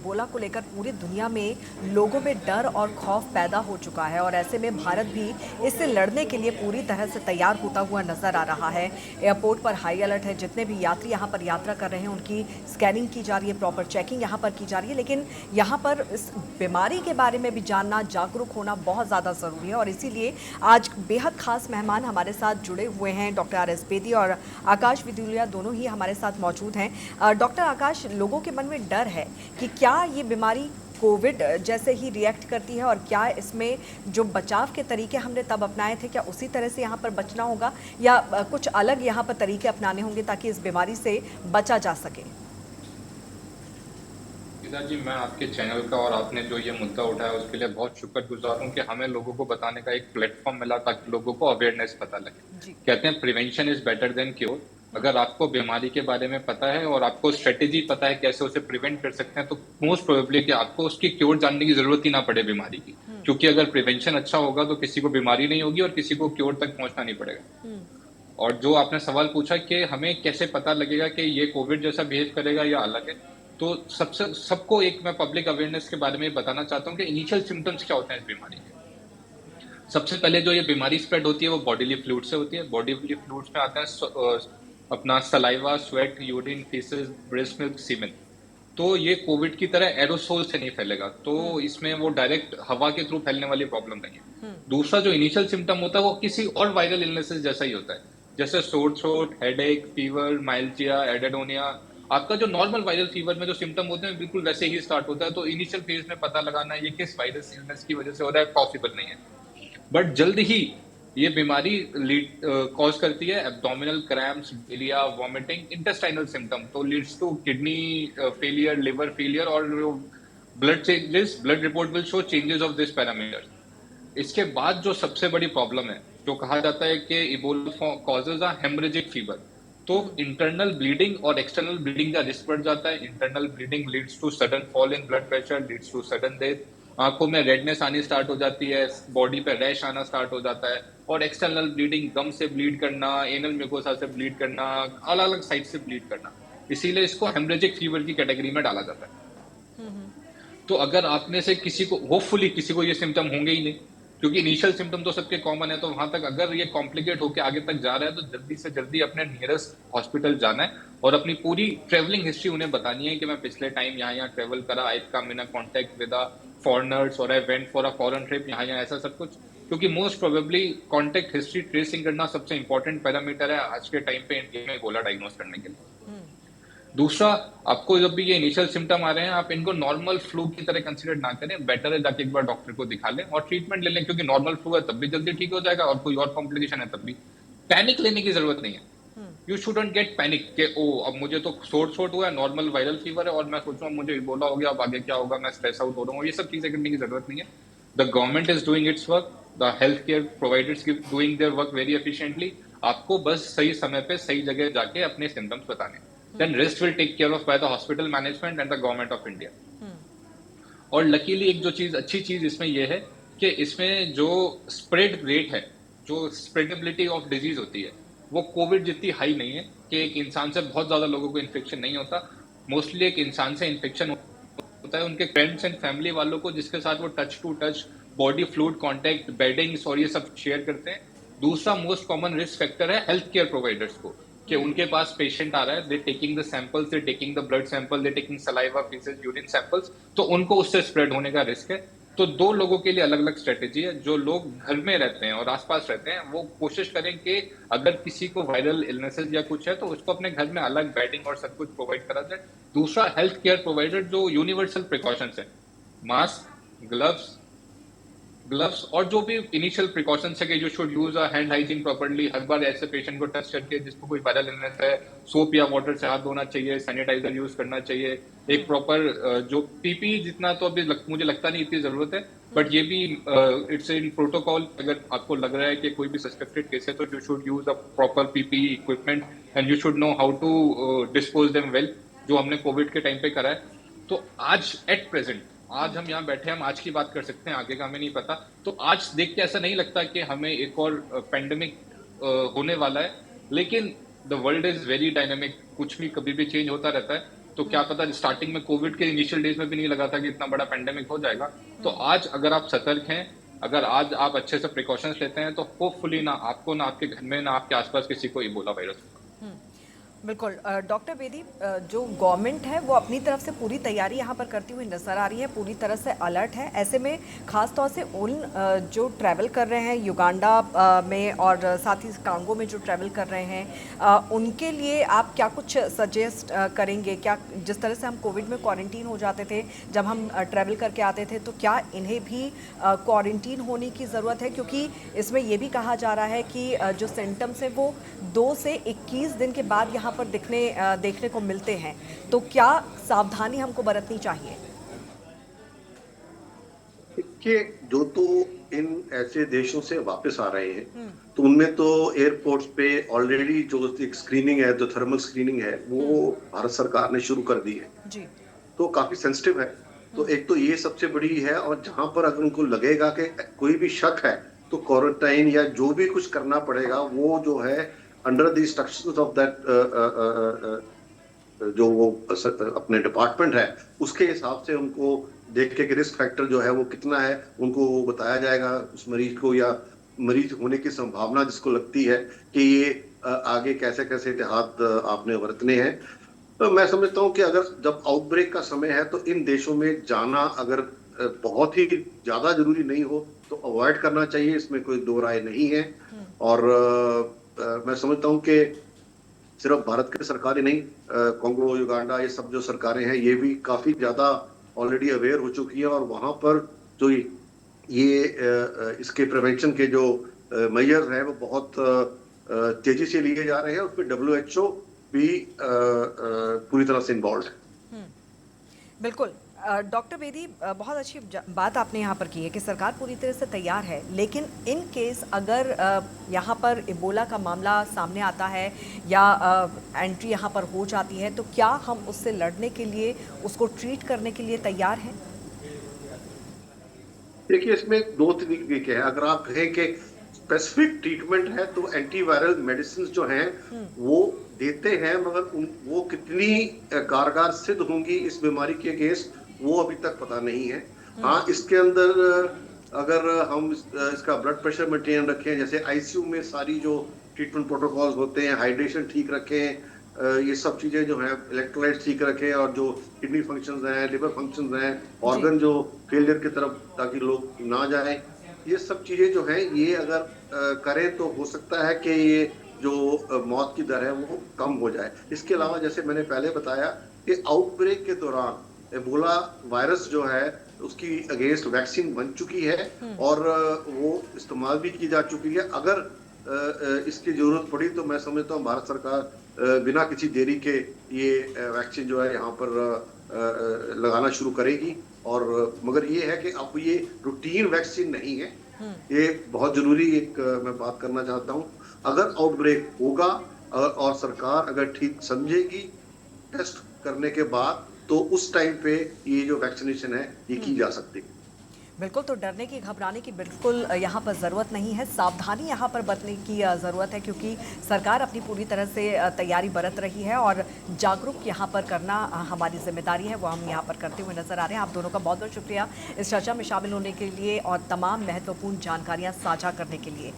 Ebola को लेकर पूरी दुनिया में लोगों में डर और खौफ पैदा हो चुका है और ऐसे में भारत भी इससे लड़ने के लिए पूरी तरह से तैयार होता हुआ नजर आ रहा है। एयरपोर्ट पर हाई अलर्ट है। जितने भी यात्री यहाँ पर यात्रा कर रहे हैं उनकी स्कैनिंग की जा रही है, प्रॉपर चेकिंग यहाँ पर की जा रही है। लेकिन यहाँ पर इस बीमारी के बारे में भी जानना, जागरूक होना बहुत ज़्यादा ज़रूरी है और इसीलिए आज बेहद खास मेहमान हमारे साथ जुड़े हुए हैं। Doctor R S. बेदी और आकाश विदुलिया दोनों ही हमारे साथ मौजूद हैं। डॉक्टर आकाश, लोगों के मन में डर है कि क्या ये बीमारी कोविड जैसे ही रिएक्ट करती है और क्या इसमें जो बचाव के तरीके हमने तब अपनाए थे क्या उसी तरह से यहाँ पर बचना होगा या कुछ अलग यहाँ पर तरीके अपनाने होंगे ताकि इस बीमारी से बचा जा सके? जी, मैं आपके चैनल का और आपने जो ये मुद्दा उठाया उसके लिए बहुत शुक्रगुजार हूँ कि हमें लोगों को बताने का एक प्लेटफॉर्म मिला ताकि लोगों को अवेयरनेस पता लगे। कहते हैं prevention is better than cure. अगर आपको बीमारी के बारे में पता है और आपको स्ट्रेटेजी पता है कैसे उसे प्रिवेंट कर सकते हैं तो मोस्ट प्रोबेबली कि आपको उसकी क्योर जानने की जरूरत ही ना पड़े बीमारी की, क्योंकि अगर प्रिवेंशन अच्छा होगा तो किसी को बीमारी नहीं होगी और किसी को क्योर तक पहुंचना नहीं पड़ेगा। और जो आपने सवाल पूछा कि हमें कैसे पता लगेगा कि ये कोविड जैसा बिहेव करेगा या अलग है, तो सबको एक मैं पब्लिक अवेयरनेस के बारे में बताना चाहता हूँ कि इनिशियल सिम्टम्स क्या होते हैं इस बीमारी के। सबसे पहले जो ये बीमारी स्प्रेड होती है वो बॉडीली फ्लूइड से होती है। बॉडीली फ्लूइड्स में आते हैं अपना saliva, sweat, urine, faeces, breast milk, semen. तो ये कोविड की तरह एरोसोल से नहीं फैलेगा, तो इसमें वो डायरेक्ट हवा के थ्रू फैलने वाली प्रॉब्लम नहीं है। दूसरा जो इनिशियल सिम्टम होता है वो किसी और वायरल इलनेसेस जैसा ही होता है, जैसे सोर थ्रोट, हेडेक, फीवर, माइल्जिया, एडेडोनिया। आपका जो नॉर्मल वायरल फीवर में जो सिम्टम होते हैं बिल्कुल वैसे ही स्टार्ट होता है। तो इनिशियल फेज में पता लगाना ये किस वायरस इलनेस की वजह से हो रहा है पॉसिबल नहीं है। बट जल्द ही ये बीमारी कॉज करती है abdominal cramps, diarrhoea, vomiting, intestinal symptom, तो leads to kidney failure, liver failure और blood changes. Blood report will show changes of this parameter. इसके बाद जो सबसे बड़ी प्रॉब्लम है, जो कहा जाता है कि Ebola causes a hemorrhagic fever, तो इंटरनल ब्लीडिंग और एक्सटर्नल ब्लीडिंग का रिस्क बढ़ जाता है। Internal bleeding leads to sudden fall in blood pressure, leads to sudden death. आंखों में रेडनेस आनी स्टार्ट हो जाती है, बॉडी पे रैश आना स्टार्ट हो जाता है और एक्सटर्नल ब्लीडिंग, गम से ब्लीड करना, एनल म्यूकोसा से ब्लीड करना, अलग अलग साइड से ब्लीड करना। इसीलिए इसको हेमरेजिक फीवर की कैटेगरी में डाला जाता है। तो अगर आप में से किसी को, होपफुली किसी को ये सिम्टम होंगे ही नहीं, क्योंकि इनिशियल सिम्टम तो सबके कॉमन है, तो वहां तक अगर ये कॉम्प्लिकेट होकर आगे तक जा रहा है तो जल्दी से जल्दी अपने नियरेस्ट हॉस्पिटल जाना है और अपनी पूरी ट्रेवलिंग हिस्ट्री उन्हें बतानी है कि मैं पिछले टाइम यहाँ ट्रेवल करा, आई कम इन कॉन्टेक्ट विद फॉरनर्स और I went for a foreign trip, यहाँ ऐसा सब कुछ। क्योंकि most probably contact history tracing करना सबसे इंपॉर्टेंट पैरामीटर है आज के टाइम पे इंडिया में इबोला डायग्नोस करने के लिए। दूसरा, आपको जब भी ये इनिशियल सिम्टम आ रहे हैं आप इनको नॉर्मल फ्लू की तरह कंसीडर ना करें। बेटर है जाके एक बार डॉक्टर को दिखा लें और ट्रीटमेंट ले लें, क्योंकि नॉर्मल फ्लू है तब भी जल्दी ठीक हो जाएगा और कोई और कॉम्प्लिकेशन है तब भी। पैनिक लेने की जरूरत नहीं है। यू शुडंट गेट पैनिक कि ओ अब मुझे तो सोट हुआ है, नॉर्मल वायरल फीवर है और मैं सोच रहा हूँ मुझे इबोला हो गया, अब आगे क्या होगा, मैं स्ट्रेस आउट हो रहा हूँ। ये सब चीजें करने की जरूरत नहीं है। The government is doing it's work, the health care providers doing their work very efficiently. आपको बस सही समय पे सही जगह जाके अपने सिम्टम्स बताने, then rest will take care of by the hospital management and the government of India। और लकीली एक जो चीज, अच्छी चीज इसमें यह है कि इसमें जो स्प्रेड रेट है, जो स्प्रेडेबिलिटी ऑफ डिजीज होती है, वो कोविड जितनी हाई नहीं है कि एक इंसान से बहुत ज्यादा लोगों को इन्फेक्शन नहीं होता। मोस्टली एक इंसान से इन्फेक्शन होता है उनके फ्रेंड्स एंड फैमिली वालों को, जिसके साथ वो touch to touch, body fluid contact, beddings और ये सब शेयर करते हैं। दूसरा मोस्ट कॉमन रिस्क फैक्टर है हेल्थ केयर प्रोवाइडर्स को, कि उनके पास पेशेंट आ रहा है, they taking the samples, they taking the blood sample, they taking saliva, faeces, urine samples, तो उनको उससे स्प्रेड होने का रिस्क है। तो दो लोगों के लिए अलग अलग स्ट्रेटेजी है। जो लोग घर में रहते हैं और आसपास रहते हैं वो कोशिश करें कि अगर किसी को वायरल इलनेसेस या कुछ है तो उसको अपने घर में अलग बेडिंग और सब कुछ प्रोवाइड करा जाए। दूसरा, हेल्थ केयर प्रोवाइडर जो यूनिवर्सल प्रिकॉशंस है, मास्क, ग्लव्स और जो भी इनिशियल प्रिकॉशंस है कि you should use a hand hygiene properly, हर बार ऐसे पेशेंट को टच करके जिसको कोई वायरल इलनेस है सोप या वाटर से हाथ धोना चाहिए, सैनिटाइजर यूज करना चाहिए। एक प्रॉपर जो पीपी, जितना तो अभी मुझे लगता नहीं इतनी जरूरत है, बट ये भी इट्स इन प्रोटोकॉल। अगर आपको लग रहा है कि कोई भी सस्पेक्टेड केस है तो you should use a proper PP equipment and you should know how to dispose them well, जो हमने कोविड के टाइम पे करा है। तो आज एट प्रेजेंट, आज हम यहाँ बैठे हैं, हम आज की बात कर सकते हैं, आगे का हमें नहीं पता। तो आज देख के ऐसा नहीं लगता कि हमें एक और पेंडेमिक होने वाला है, लेकिन the world is very dynamic, कुछ भी कभी भी चेंज होता रहता है। तो क्या पता स्टार्टिंग में कोविड के इनिशियल डेज में भी नहीं लगा था कि इतना बड़ा पेंडेमिक हो जाएगा। तो आज अगर आप सतर्क हैं, अगर आज आप अच्छे से प्रिकॉशंस लेते हैं, तो होपफुली ना आपको, ना आपके घर में, ना आपके आसपास किसी को इबोला वायरस होगा। बिल्कुल। डॉक्टर बेदी, जो गवर्नमेंट है वो अपनी तरफ से पूरी तैयारी यहाँ पर करती हुई नजर आ रही है, पूरी तरह से अलर्ट है। ऐसे में खास तौर से उन जो ट्रैवल कर रहे हैं युगांडा में और साथ ही कांगो में जो ट्रैवल कर रहे हैं, उनके लिए आप क्या कुछ सजेस्ट करेंगे? क्या जिस तरह से हम कोविड में क्वारंटीन हो जाते थे जब हम ट्रैवल करके आते थे, तो क्या इन्हें भी क्वारंटीन होने की ज़रूरत है? क्योंकि इसमें ये भी कहा जा रहा है कि जो सिम्टम्स हैं वो 2 से 21 दिन के बाद यहाँ पर देखने को मिलते हैं। तो क्या सावधानी हमको बरतनी चाहिए? देखिए, जो तो इन ऐसे देशों से वापस आ रहे हैं तो उनमें तो एयरपोर्ट्स पे ऑलरेडी जो एक स्क्रीनिंग है, जो थर्मल स्क्रीनिंग है, वो भारत सरकार ने शुरू कर दी है जी। तो काफी सेंसिटिव है। तो एक तो ये सबसे बड़ी है, और जहां पर अगर उनको लगेगा कि कोई भी शक है तो क्वारंटाइन या जो भी कुछ करना पड़ेगा वो जो है under the instructions of that जो वो अपने डिपार्टमेंट है उसके हिसाब से उनको देख के रिस्क फैक्टर जो है वो कितना है उनको बताया जाएगा उस मरीज को, या मरीज होने की संभावना जिसको लगती है कि ये आगे कैसे कैसे एहतियात आपने बरतने हैं। तो मैं समझता हूँ कि अगर जब आउटब्रेक का समय है तो इन देशों में जाना अगर बहुत ही ज्यादा जरूरी नहीं हो तो अवॉइड करना चाहिए, इसमें कोई दो राय नहीं है। और मैं समझता हूँ कि सिर्फ भारत की सरकार ही नहीं, कांगो, युगांडा, ये सब जो सरकारें हैं ये भी काफी ज्यादा ऑलरेडी अवेयर हो चुकी है, और वहां पर जो ये इसके प्रिवेंशन के जो मेजर्स हैं वो बहुत तेजी से लिए जा रहे हैं। उसमें WHO भी पूरी तरह से इन्वॉल्व है। बिल्कुल। डॉक्टर बेदी, बहुत अच्छी बात आपने यहाँ पर की है कि सरकार पूरी तरह से तैयार है, लेकिन इन केस अगर यहाँ पर इबोला का मामला सामने आता है या एंट्री यहाँ पर हो जाती है, तो क्या हम उससे लड़ने के लिए, उसको ट्रीट करने के लिए तैयार हैं? देखिए, इसमें दो तरीके के हैं। अगर आप कहें कि स्पेसिफिक ट्रीटमेंट है तो एंटीवायरल मेडिसिन जो हैं वो देते हैं, मगर वो कितनी कारगर सिद्ध होंगी इस बीमारी के अगेंस्ट वो अभी तक पता नहीं है। हाँ, इसके अंदर अगर हम इसका ब्लड प्रेशर मेंटेन रखें, जैसे ICU में सारी जो ट्रीटमेंट प्रोटोकॉल्स होते हैं, हाइड्रेशन ठीक रखें, ये सब चीजें जो है, इलेक्ट्रोलाइट ठीक रखें, और जो किडनी फंक्शंस हैं, लिवर फंक्शंस हैं, ऑर्गन जो फेलियर की तरफ ताकि लोग ना जाएं, ये सब चीजें जो है ये अगर करें तो हो सकता है कि ये जो मौत की दर है वो कम हो जाए। इसके अलावा जैसे मैंने पहले बताया कि आउटब्रेक के दौरान एबोला वायरस जो है उसकी अगेंस्ट वैक्सीन बन चुकी है और वो इस्तेमाल भी की जा चुकी है। अगर इसकी जरूरत पड़ी तो मैं समझता हूँ भारत सरकार बिना किसी देरी के ये वैक्सीन जो है यहाँ पर लगाना शुरू करेगी। और मगर ये है कि अब ये रूटीन वैक्सीन नहीं है, ये बहुत जरूरी एक मैं बात करना चाहता हूँ। अगर आउटब्रेक होगा और सरकार अगर ठीक समझेगी टेस्ट करने के बाद, तो उस टाइम पे ये जो वैक्सीनेशन है ये की जा सकती है। बिल्कुल, तो डरने की, घबराने की बिल्कुल यहाँ पर ज़रूरत नहीं है। सावधानी यहाँ पर बरतने की ज़रूरत है, क्योंकि सरकार अपनी पूरी तरह से तैयारी बरत रही है और जागरूक यहाँ पर करना हमारी जिम्मेदारी है, वो हम यहाँ पर करते हुए नज़र आ रहे हैं। आप दोनों का बहुत बहुत शुक्रिया इस चर्चा में शामिल होने के लिए और तमाम महत्वपूर्ण जानकारियाँ साझा करने के लिए।